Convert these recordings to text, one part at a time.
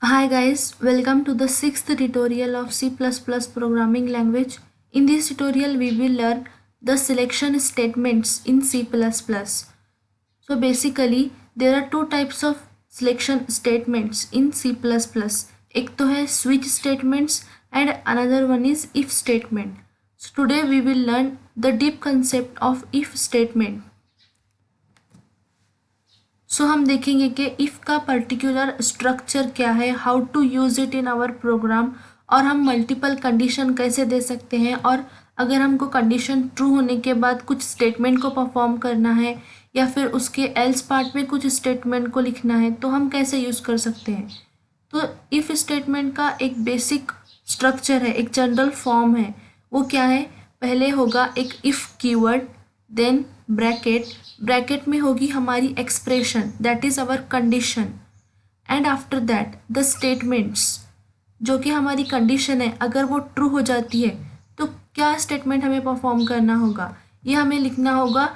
Hi guys, welcome to the sixth tutorial of C++ programming language. In this tutorial we will learn the selection statements in C++. So basically there are two types of selection statements in C++. एक तो है switch statements and another one is if statement. So today we will learn the deep concept of if statement. सो हम देखेंगे कि if का particular structure क्या है, how to use it in our program, और हम मल्टीपल कंडीशन कैसे दे सकते हैं, और अगर हमको कंडीशन ट्रू होने के बाद कुछ स्टेटमेंट को परफॉर्म करना है या फिर उसके एल्स पार्ट में कुछ स्टेटमेंट को लिखना है तो हम कैसे यूज़ कर सकते हैं। तो इफ़ स्टेटमेंट का एक बेसिक स्ट्रक्चर है, एक जनरल फॉर्म है, वो क्या है। पहले होगा एक इफ़ कीवर्ड, देन ब्रैकेट में होगी हमारी expression that is our condition, and after that the statements जो कि हमारी कंडीशन है, अगर वो ट्रू हो जाती है तो क्या स्टेटमेंट हमें परफॉर्म करना होगा, ये हमें लिखना होगा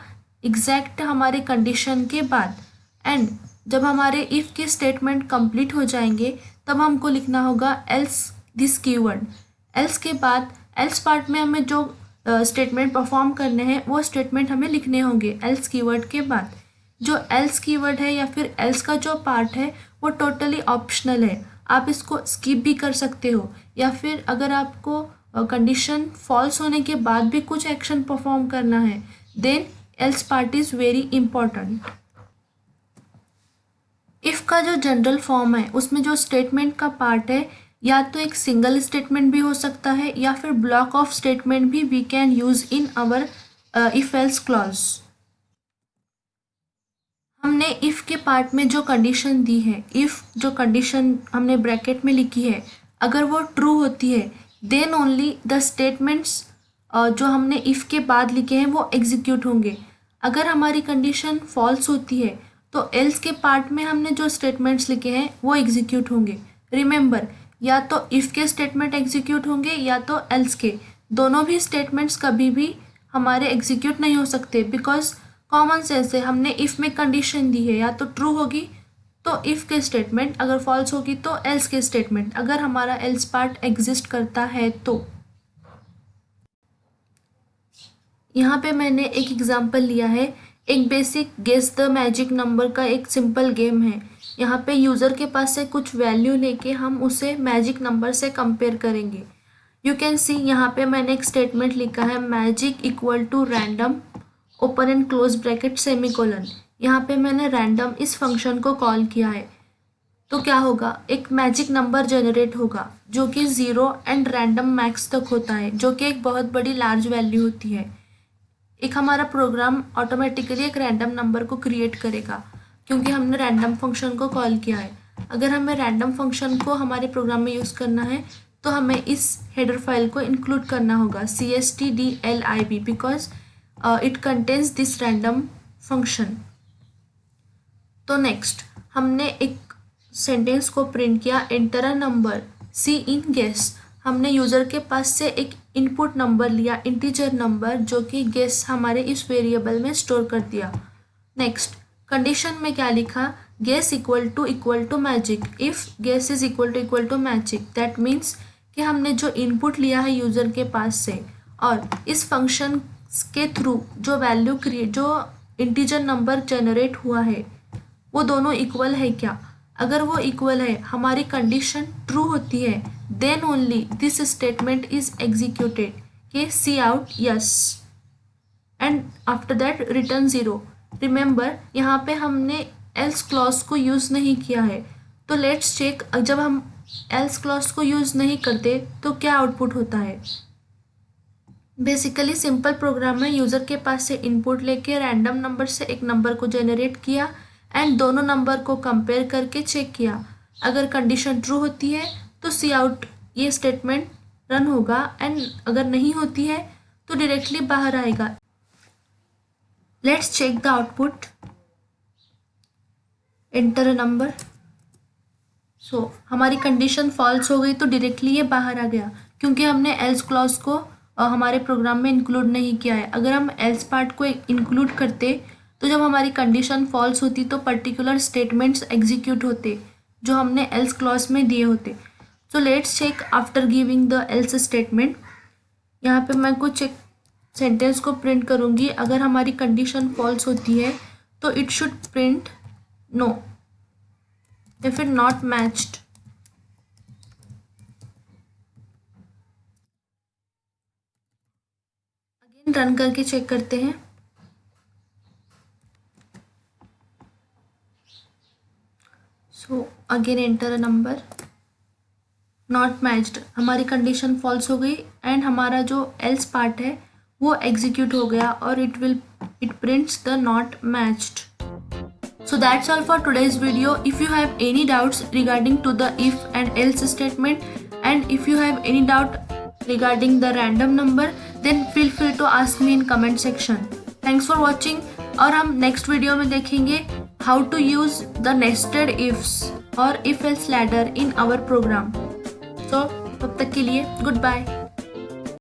एग्जैक्ट हमारे कंडीशन के बाद। एंड जब हमारे इफ़ के स्टेटमेंट कंप्लीट हो जाएंगे तब हमको लिखना होगा एल्स दिस कीवर्ड। एल्स के बाद एल्स पार्ट में हमें जो स्टेटमेंट परफॉर्म करने हैं वो स्टेटमेंट हमें लिखने होंगे एल्स कीवर्ड के बाद। जो एल्स कीवर्ड है या फिर एल्स का जो पार्ट है वो टोटली ऑप्शनल है, आप इसको स्किप भी कर सकते हो, या फिर अगर आपको कंडीशन फॉल्स होने के बाद भी कुछ एक्शन परफॉर्म करना है then else part is very important. If का जो जनरल फॉर्म है उसमें जो स्टेटमेंट का पार्ट है या तो एक सिंगल स्टेटमेंट भी हो सकता है या फिर ब्लॉक ऑफ स्टेटमेंट भी we can use in our if else clause. हमने इफ़ के पार्ट में जो कंडीशन दी है, इफ़ जो कंडीशन हमने ब्रैकेट में लिखी है, अगर वो ट्रू होती है देन ओनली द स्टेटमेंट्स जो हमने इफ़ के बाद लिखे हैं वो एग्जीक्यूट होंगे। अगर हमारी कंडीशन फॉल्स होती है तो एल्स के पार्ट में हमने जो स्टेटमेंट्स लिखे हैं वो एग्जीक्यूट होंगे। रिमेंबर, या तो इफ़ के स्टेटमेंट एग्जीक्यूट होंगे या तो एल्स के, दोनों भी स्टेटमेंट्स कभी भी हमारे एग्जीक्यूट नहीं हो सकते, बिकॉज कॉमन सेंस है, हमने इफ़ में कंडीशन दी है या तो ट्रू होगी तो इफ़ के स्टेटमेंट, अगर फॉल्स होगी तो एल्स के स्टेटमेंट, अगर हमारा एल्स पार्ट एग्जिस्ट करता है तो। यहाँ पे मैंने एक एग्जांपल लिया है, एक basic guess the magic number का एक सिंपल गेम है। यहाँ पे यूज़र के पास से कुछ वैल्यू लेके हम उसे मैजिक नंबर से कंपेयर करेंगे। यू कैन सी यहाँ पे मैंने एक स्टेटमेंट लिखा है magic equal to random open and close bracket semicolon. यहाँ पे मैंने रैंडम इस फंक्शन को कॉल किया है तो क्या होगा, एक मैजिक नंबर जनरेट होगा जो कि 0 एंड रैंडम मैक्स तक होता है, जो कि एक बहुत बड़ी लार्ज वैल्यू होती है। एक हमारा प्रोग्राम ऑटोमेटिकली एक रैंडम नंबर को क्रिएट करेगा क्योंकि हमने रैंडम फंक्शन को कॉल किया है। अगर हमें रैंडम फंक्शन को हमारे प्रोग्राम में यूज़ करना है तो हमें इस हेडर फाइल को इंक्लूड करना होगा cstdlib, because it contains this random function. तो नेक्स्ट हमने एक सेंटेंस को प्रिंट किया, enter a number C in guess. हमने यूज़र के पास से एक इनपुट नंबर लिया, इंटीजर नंबर, जो कि गेस हमारे इस वेरिएबल में स्टोर कर दिया। नेक्स्ट कंडीशन में क्या लिखा, guess equal to magic. If guess is equal to magic that means कि हमने जो इनपुट लिया है यूज़र के पास से और इस फंक्शन के थ्रू जो वैल्यू क्रिएट, जो इंटीजर नंबर जनरेट हुआ है वो दोनों इक्वल है क्या। अगर वो इक्वल है, हमारी कंडीशन ट्रू होती है, then only this statement is executed के cout yes and after that return 0। Remember, यहाँ पे हमने एल्स क्लॉज को यूज़ नहीं किया है, तो लेट्स चेक जब हम एल्स क्लॉज को यूज़ नहीं करते तो क्या आउटपुट होता है। बेसिकली सिंपल प्रोग्राम में यूज़र के पास से इनपुट लेके रैंडम नंबर से एक नंबर को जनरेट किया एंड दोनों नंबर को कंपेयर करके चेक किया। अगर कंडीशन ट्रू होती है तो सी आउट ये स्टेटमेंट रन होगा, एंड अगर नहीं होती है तो डायरेक्टली बाहर आएगा। Let's check the output, enter a number. So हमारी कंडीशन फॉल्स हो गई तो डायरेक्टली ये बाहर आ गया क्योंकि हमने एल्स क्लॉज को हमारे प्रोग्राम में इंक्लूड नहीं किया है। अगर हम एल्स पार्ट को इंक्लूड करते तो जब हमारी कंडीशन फॉल्स होती तो पर्टिकुलर स्टेटमेंट्स एग्जीक्यूट होते जो हमने एल्स क्लॉज में दिए होते। So let's check after giving the else statement. यहाँ पे मैं कुछ एक सेंटेंस को प्रिंट करूँगी। अगर हमारी कंडीशन फॉल्स होती है तो इट शुड प्रिंट नो या फिर नॉट मैच्ड। अगेन रन करके चेक करते हैं। So again enter a number, not matched, हमारी कंडीशन फॉल्स हो गई एंड हमारा जो एल्स पार्ट है वो एग्जीक्यूट हो गया और it prints the not matched. So that's all for today's video. If you have any doubts regarding to the if and else statement, and if you have any doubt regarding the random number, then feel free to ask me in comment section. Thanks for watching और हम next video में देखेंगे how to use the nested ifs और if else ladder in our program. So तब तक के लिए goodbye.